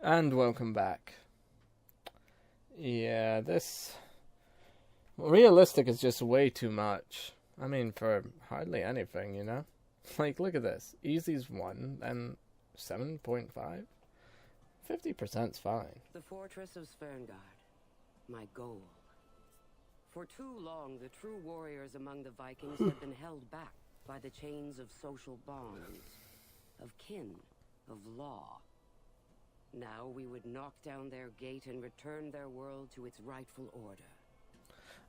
And welcome back. Yeah, this... realistic is just way too much. I mean, for hardly anything, you know? Like, look at this. Easy's 1, and 7.5? 50%'s fine. The fortress of Sverngard. My goal. For too long, the true warriors among the Vikings had been held back by the chains of social bonds, of kin, of law. Now we would knock down their gate and return their world to its rightful order.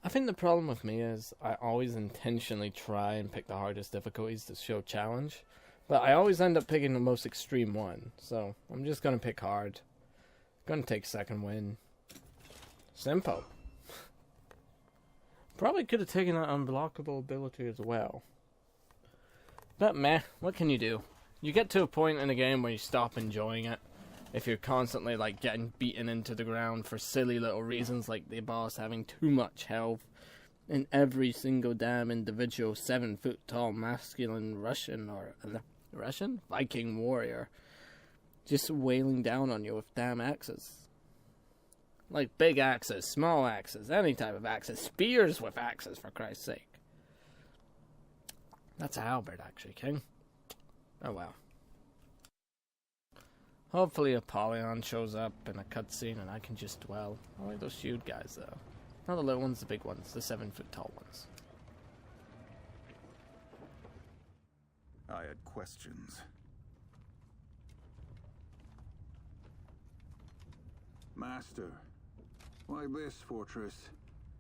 I think the problem with me is I always intentionally try and pick the hardest difficulties to show challenge, but I always end up picking the most extreme one, so I'm just gonna pick hard. Gonna take second win. Simple. Probably could have taken an unblockable ability as well. But meh, what can you do? You get to a point in a game where you stop enjoying it. If you're constantly like getting beaten into the ground for silly little reasons like the boss having too much health and every single damn individual 7-foot tall masculine Russian or Viking warrior just wailing down on you with damn axes. Like big axes, small axes, any type of axes, spears with axes for Christ's sake. That's a halberd actually, King. Oh well. Hopefully Apollyon shows up in a cutscene and I can just dwell. I like those shield guys though. Not the little ones, the big ones, the 7-foot tall ones. I had questions. Master, why this fortress?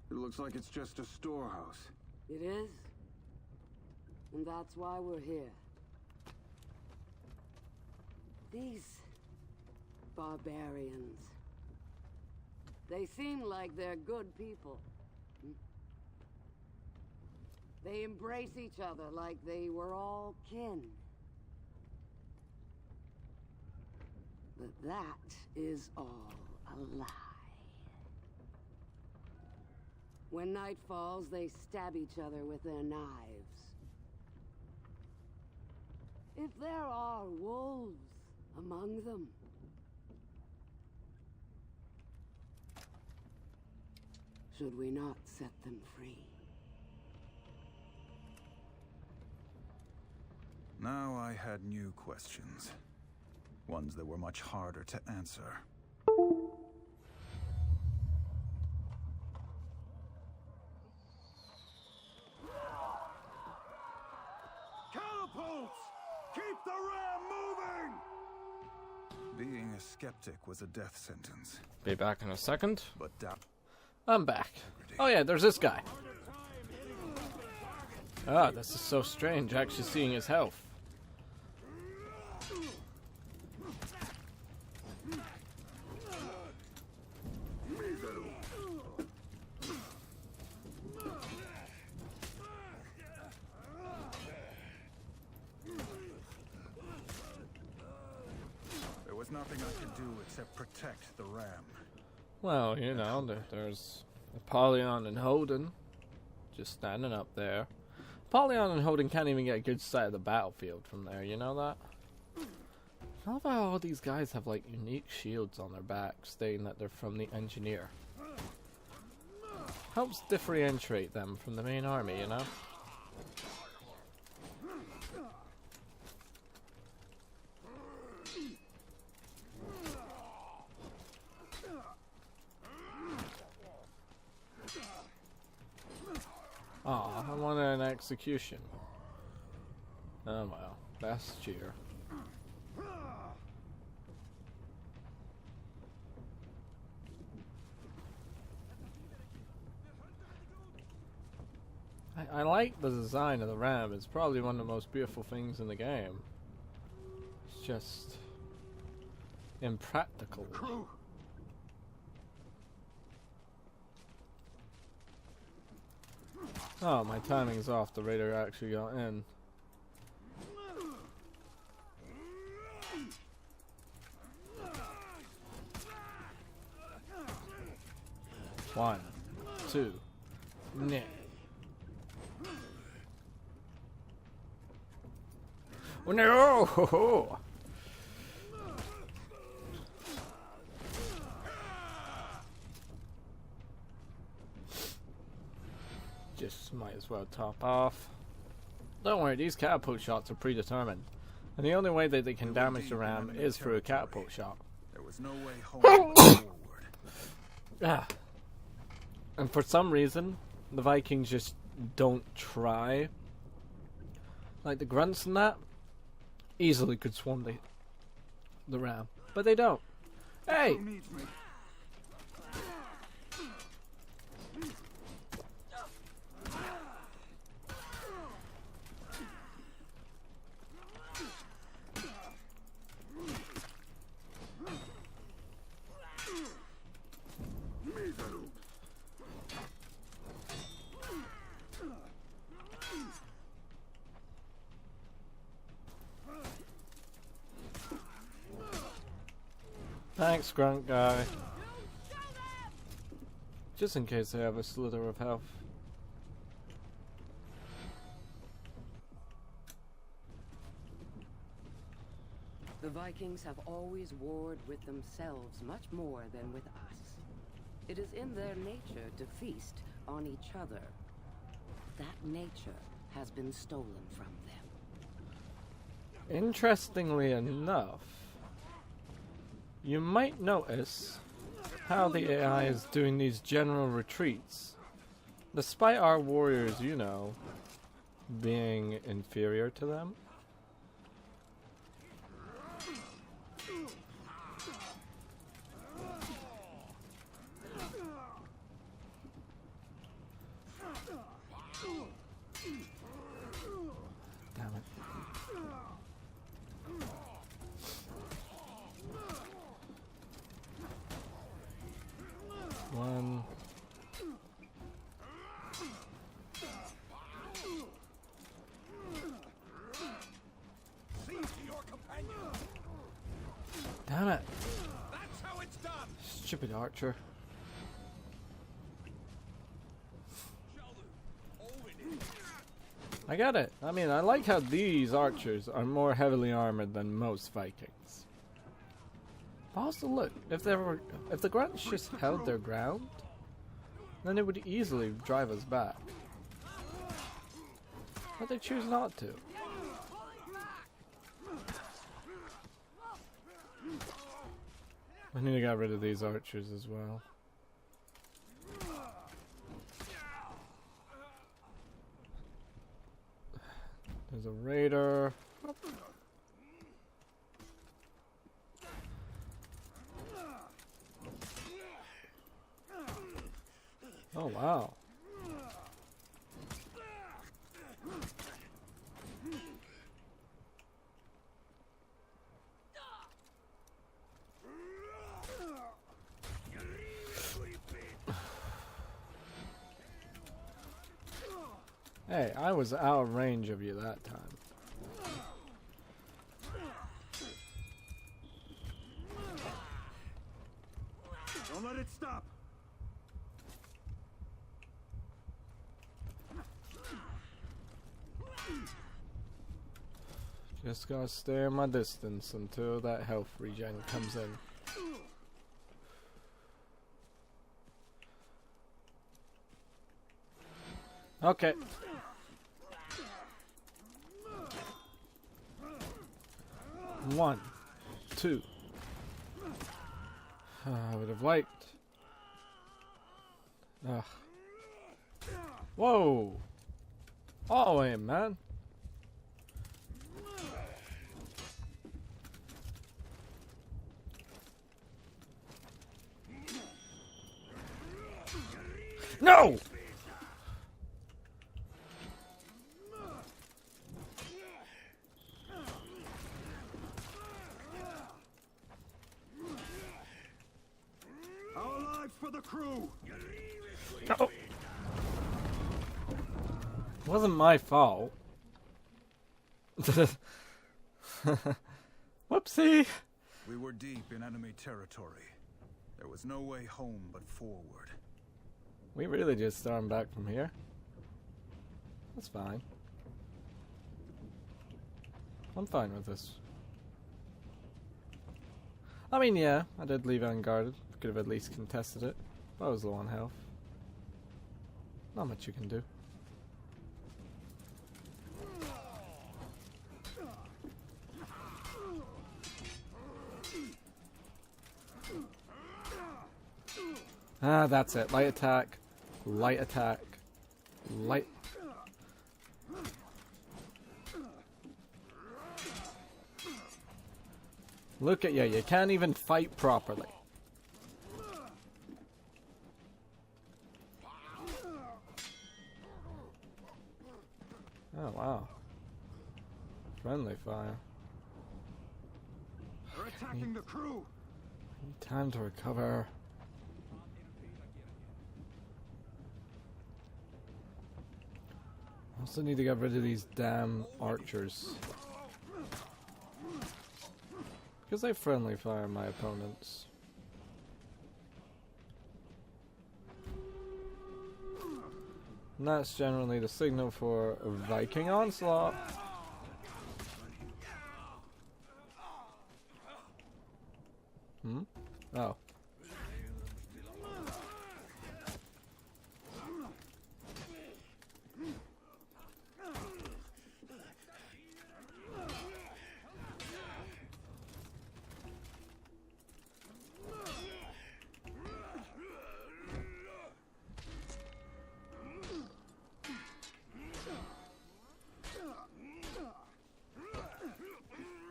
It looks like it's just a storehouse. It is. And that's why we're here. These barbarians. They seem like they're good people. They embrace each other like they were all kin. But that is all a lie. When night falls, they stab each other with their knives. If there are wolves among them, should we not set them free? Now I had new questions. Ones that were much harder to answer. Catapults! Keep the ram moving! Being a skeptic was a death sentence. Be back in a second. But I'm back. Oh yeah, there's this guy. Ah, this is so strange, actually seeing his health. there was nothing I could do except protect the ram. Well, you know, there's Apollyon and Holden just standing up there. Apollyon and Holden can't even get a good sight of the battlefield from there, you know that? I love how all these guys have like unique shields on their back stating that they're from the engineer. Helps differentiate them from the main army, you know? Aw, I wanted an execution. Oh well, that's cheer. I like the design of the ram. It's probably one of the most beautiful things in the game. It's just impractical. Crew! Oh, my timing's off. The raider actually got in. One, two, nah. Oh, no! as well top off. Don't worry, these catapult shots are predetermined. And the only way that they can damage the ram is through a catapult shot. There was no way home but forward. Ah. And for some reason, the Vikings just don't try. Like the grunts and that, easily could swarm the ram. But they don't. Hey! Who needs me? Thanks, grunt guy. Just in case they have a slither of health. The Vikings have always warred with themselves much more than with us. It is in their nature to feast on each other. That nature has been stolen from them. Interestingly enough, you might notice how the AI is doing these general retreats, despite our warriors, you know, being inferior to them. Damn it. One. Damn it. That's how it's done. Stupid archer. I get it. I mean, I like how these archers are more heavily armored than most Vikings. But also look, if the grunts just held their ground, then it would easily drive us back. But they choose not to. I need to get rid of these archers as well. There's a raider. Oh wow. Hey, I was out of range of you that time. Don't let it stop. Just gotta stay in my distance until that health regen comes in. Okay. One, two. I would have liked. Ugh. Whoa! Oh, aim, man. No! Our lives for the crew. No. It wasn't my fault. Whoopsie. We were deep in enemy territory. There was no way home but forward. We really just stormed back from here. That's fine. I'm fine with this. I mean, yeah, I did leave unguarded. Could have at least contested it. But I was low on health. Not much you can do. Ah, that's it. Light attack. Light attack. Light... Look at you. You can't even fight properly. Oh, wow. Friendly fire. They're attacking the crew. Need time to recover. Also need to get rid of these damn archers. Because they friendly fire my opponents. And that's generally the signal for a Viking onslaught. Hmm? Oh.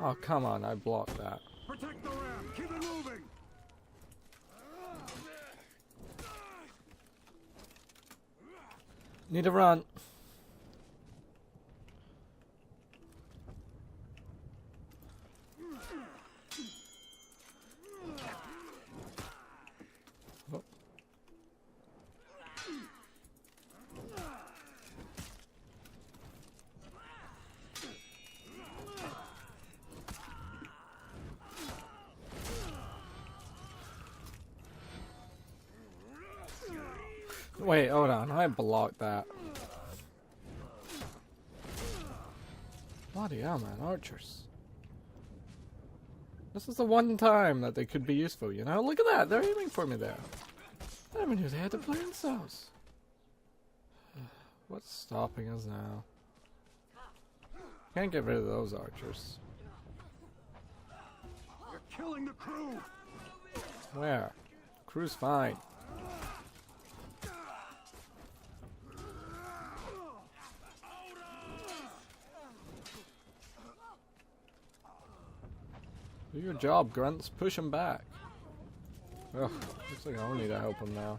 Oh, come on, I blocked that. Protect the ram. Keep it moving. Need to run. Oh. Wait, hold on. I blocked that. Bloody hell, man. Archers. This is the one time that they could be useful, you know? Look at that. They're aiming for me there. I never knew they had to play themselves. What's stopping us now? Can't get rid of those archers. You're killing the crew. Where? Crew's fine. Do your job, grunts. Push him back. Ugh, looks like I need to help him now.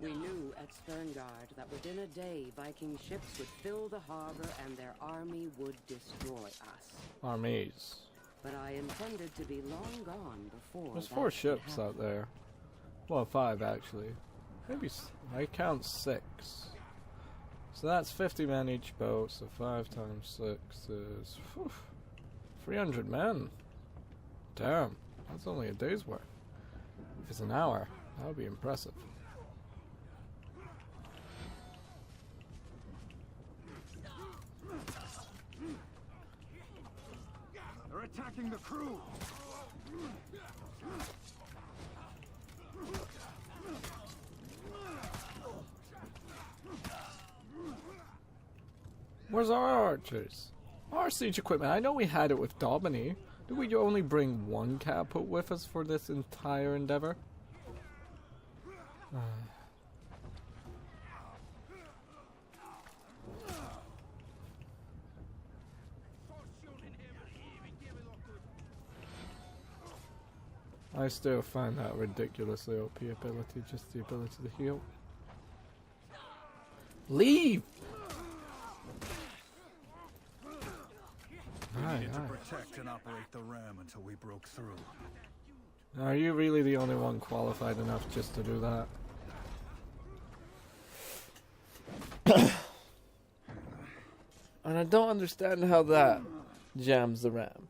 We knew at Sterngard that within a day Viking ships would fill the harbor and their army would destroy us. Armies. But I intended to be long gone before. There's that 4 could ships happen. out there. Well, 5 actually. Maybe I count 6. So that's 50 men each boat. So 5 times 6 is 300 men. Damn, that's only a day's work. If it's an hour, that would be impressive. They're attacking the crew. Where's our archers? Our siege equipment. I know we had it with Domini. Did we only bring 1 catapult with us for this entire endeavor? I still find that ridiculously OP ability, just the ability to heal. Leave! We needed to protect and operate the ram until we broke through. Are you really the only one qualified enough just to do that? And I don't understand how that jams the ram.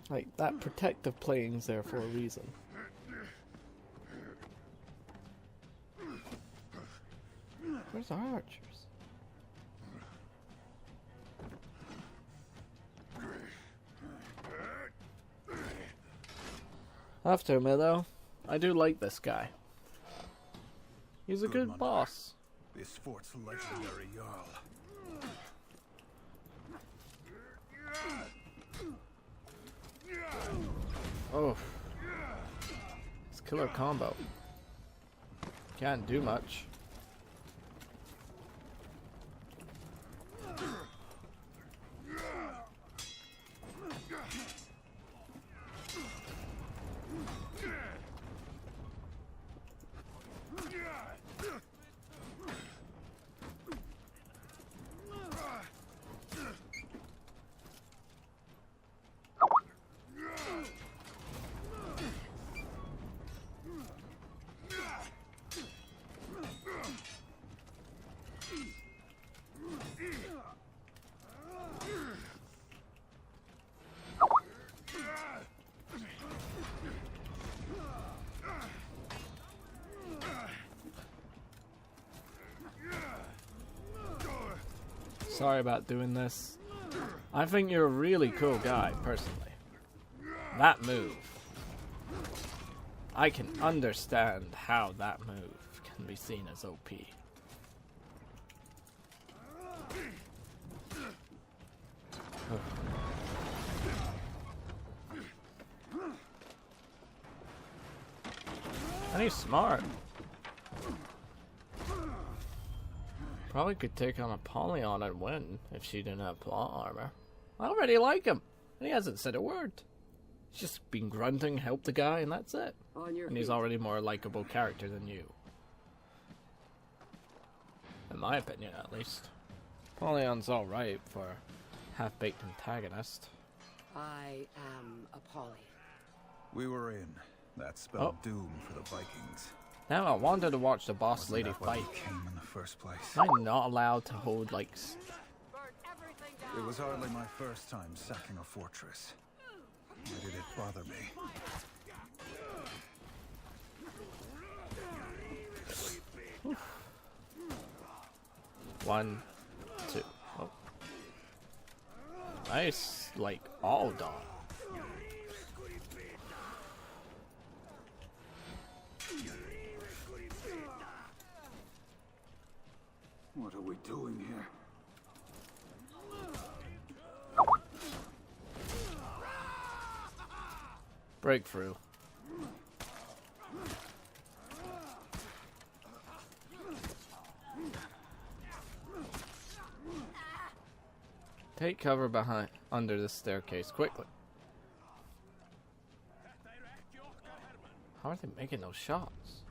Like, that protective plating's there for a reason. Where's our archers? I have to admit though, I do like this guy. He's a good Mother. boss. This fort's legendary, Jarl. Oh. It's killer combo. Can't do much. Sorry about doing this. I think you're a really cool guy, personally. That move. I can understand how that move can be seen as OP. And he's smart. Probably could take on Apollyon and win if she didn't have plot armor. I already like him, and he hasn't said a word. He's just been grunting, help the guy, and that's it. And he's already a more likable character than you. In my opinion, at least. Apollyon's alright for a half-baked antagonist. I am Apollyon. We were in. That spelled doom for the Vikings. Now I wanted to watch the boss Wasn't lady that why we fight. came in the first place? Am I not allowed to hold, like... It was hardly my first time sacking a fortress. Why did it bother me? One, two. Oh. Nice, like, all done. What are we doing here? Breakthrough. Take cover behind under the staircase quickly. How are they making those shots?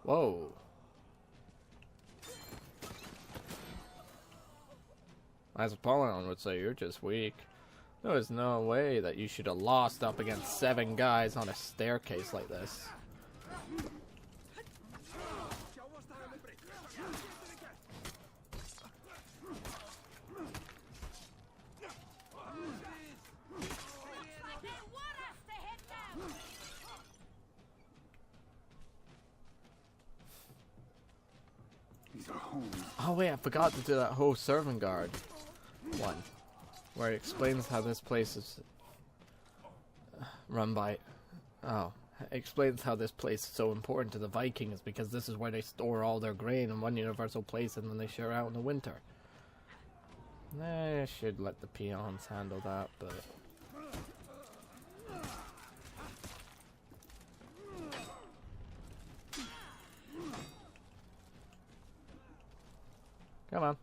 Whoa. As Apollyon would say, you're just weak. There is no way that you should have lost up against 7 guys on a staircase like this. These are homes. Oh wait, I forgot to do that whole servant guard one, where it explains how this place is run by. Oh, it explains how this place is so important to the Vikings because this is where they store all their grain in one universal place, and then they share out in the winter. I should let the peons handle that, but. Come on.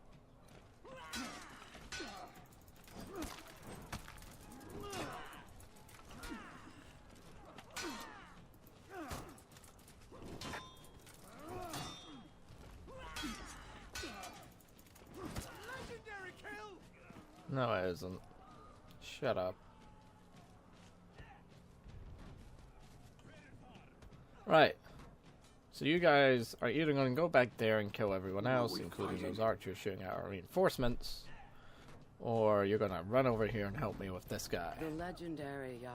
No, it isn't. Shut up. Right. So you guys are either going to go back there and kill everyone else, including those archers shooting at our reinforcements, or you're going to run over here and help me with this guy. The legendary Jarl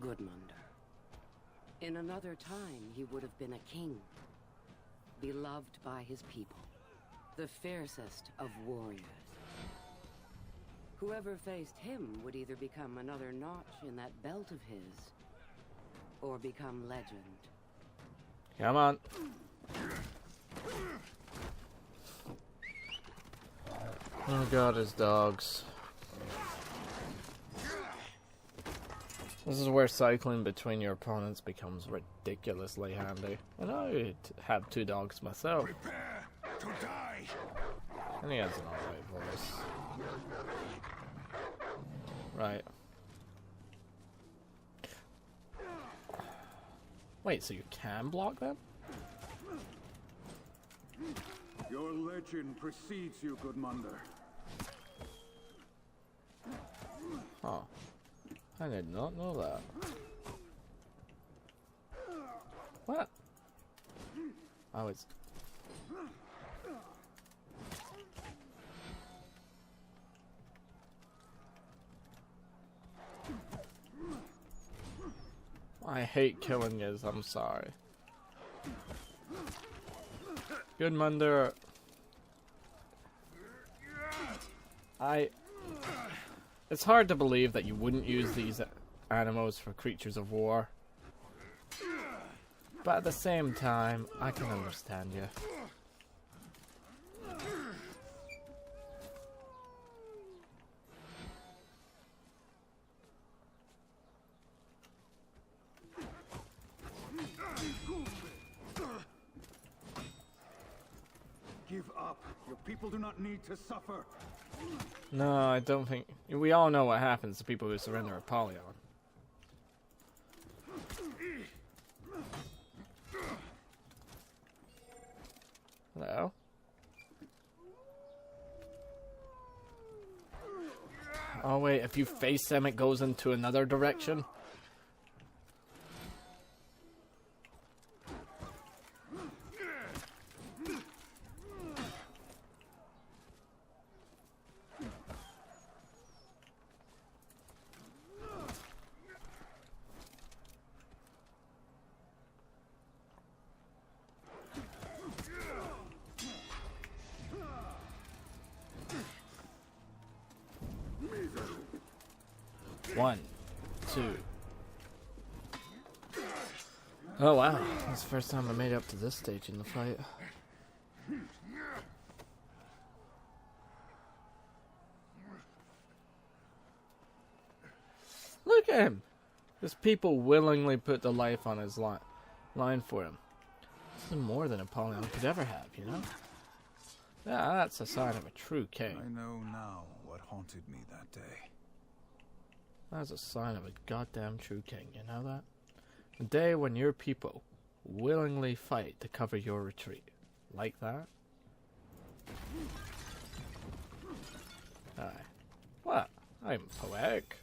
Gudmundr. In another time, he would have been a king, beloved by his people, the fiercest of warriors. Whoever faced him would either become another notch in that belt of his, or become legend. Come on. Oh god, his dogs. This is where cycling between your opponents becomes ridiculously handy. And I have 2 dogs myself. Prepare to die. And he has an alright voice. Right. Wait, so you can block them? Your legend precedes you, Gudmundur. Huh. I did not know that. What? Oh, it's... I hate killing yous, I'm sorry. Gudmundur. It's hard to believe that you wouldn't use these animals for creatures of war. But at the same time, I can understand you. Give up. Your people do not need to suffer. No, I don't think... We all know what happens to people who surrender Apollyon. Hello? Oh wait, if you face them it goes into another direction? One, two. Oh wow, that's the first time I made it up to this stage in the fight. Look at him! His people willingly put the life on his line for him. This is more than Apollyon could ever have, you know? Yeah, that's a sign of a true king. I know now what haunted me that day. That's a sign of a goddamn true king, you know that? A day when your people willingly fight to cover your retreat. Like that? Aye. What? I'm poetic.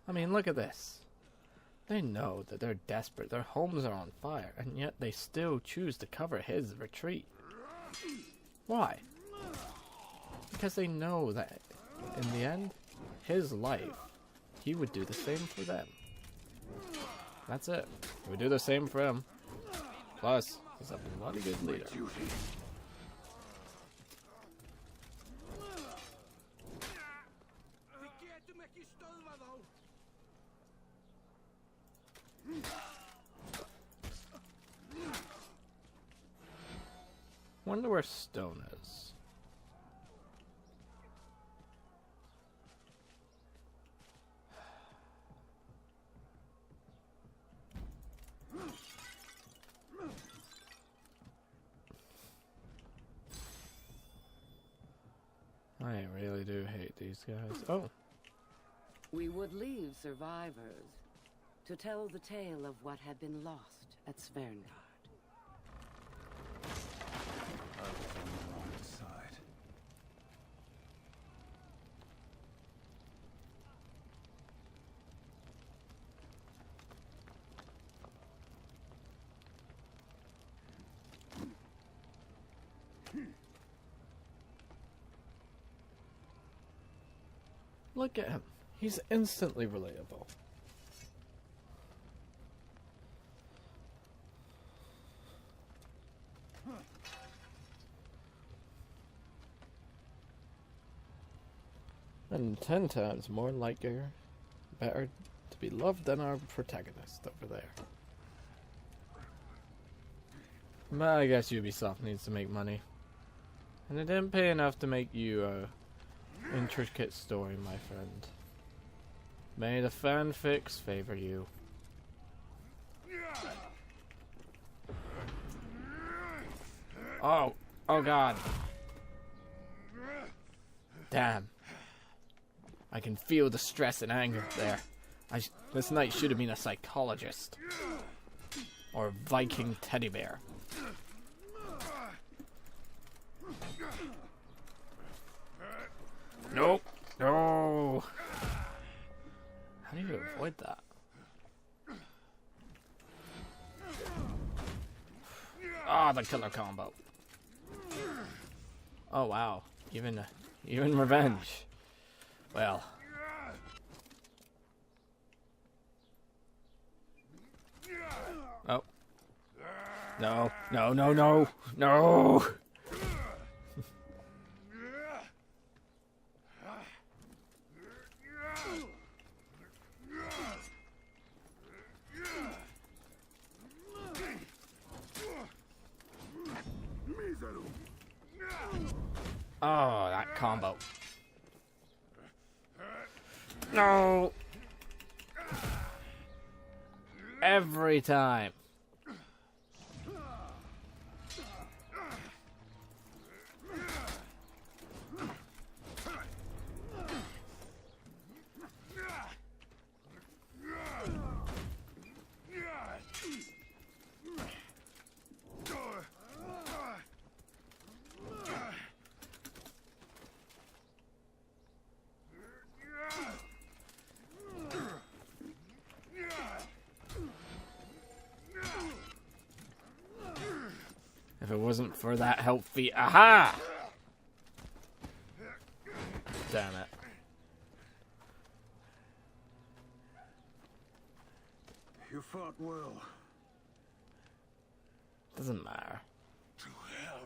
I mean, look at this. They know that they're desperate, their homes are on fire, and yet they still choose to cover his retreat. Why? Because they know that in the end, his life, he would do the same for them. That's it. He would do the same for him. Plus, he's a bloody good leader. Wonder where Stone is. I really do hate these guys. Oh. We would leave survivors to tell the tale of what had been lost at Sverngard. I was on the wrong side. Look at him. He's instantly relatable. And 10 times more liker, better to be loved than our protagonist over there. But I guess Ubisoft needs to make money. And it didn't pay enough to make you a intricate story, my friend. May the fanfics favor you. Oh, oh god. Damn. I can feel the stress and anger there. This knight should have been a psychologist. Or a Viking teddy bear. Nope. No. How do you avoid that? Ah, the killer combo. Oh wow, even revenge. Well. Oh. No, no, no, no, no. Oh, that combo. No. Every time. If it wasn't for that help feat, aha! Damn it. You fought well. Doesn't matter. To hell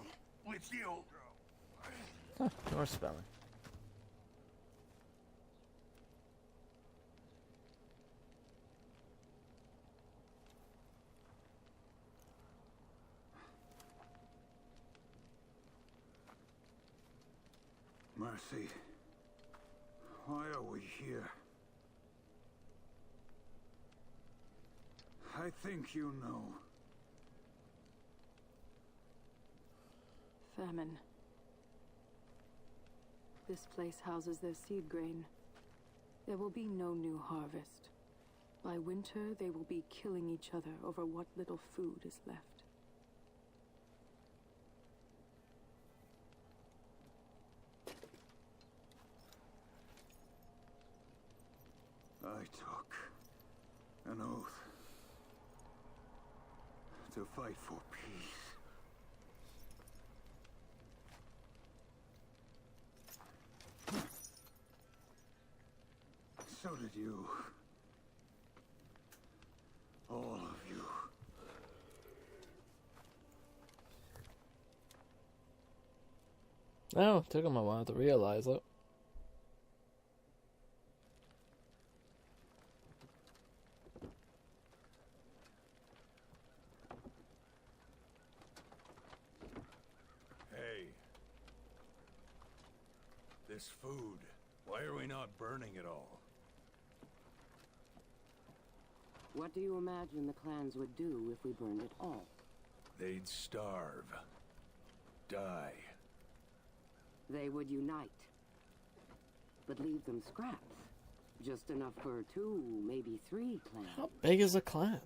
with you. Huh, more spelling. Mercy. Why are we here? I think you know. Famine. This place houses their seed grain. There will be no new harvest. By winter, they will be killing each other over what little food is left. I took an oath to fight for peace. So did you. All of you. Oh, it took him a while to realize it. Hey. This food. Why are we not burning it all? What do you imagine the clans would do if we burned it all? They'd starve. Die. They would unite. But leave them scraps. Just enough for 2, maybe 3 clans. How big is a clan?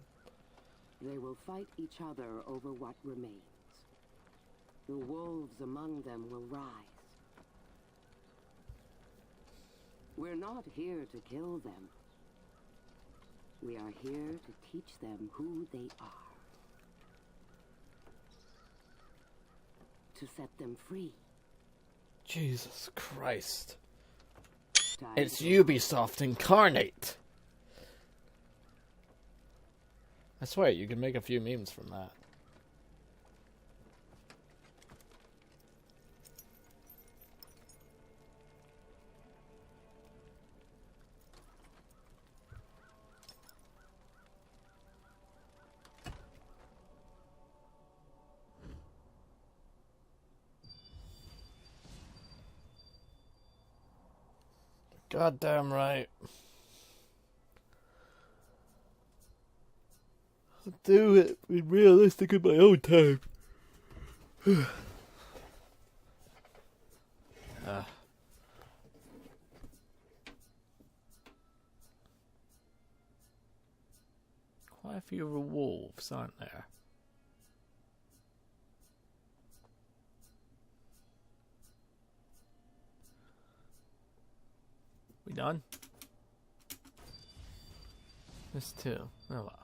They will fight each other over what remains. The wolves among them will rise. We're not here to kill them. We are here to teach them who they are. To set them free. Jesus Christ. Time It's to- Ubisoft incarnate! I swear, you can make a few memes from that. Goddamn right. I'll do it. Be realistic in my own time. Quite a few wolves, aren't there? We done? This too. Oh well.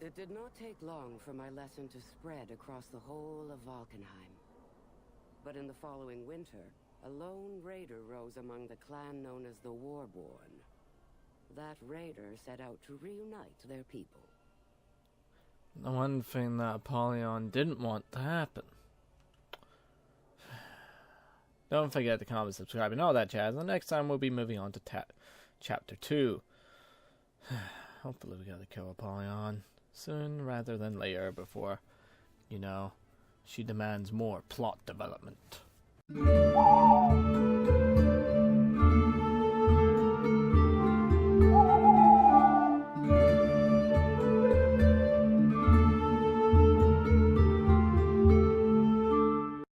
It did not take long for my lesson to spread across the whole of Valkenheim. But in the following winter, a lone raider rose among the clan known as the Warborn. That raider set out to reunite their people. The one thing that Apollyon didn't want to happen. Don't forget to comment, subscribe, and all that jazz. And next time we'll be moving on to Chapter 2. Hopefully we gotta kill Apollyon soon rather than later before, you know, she demands more plot development.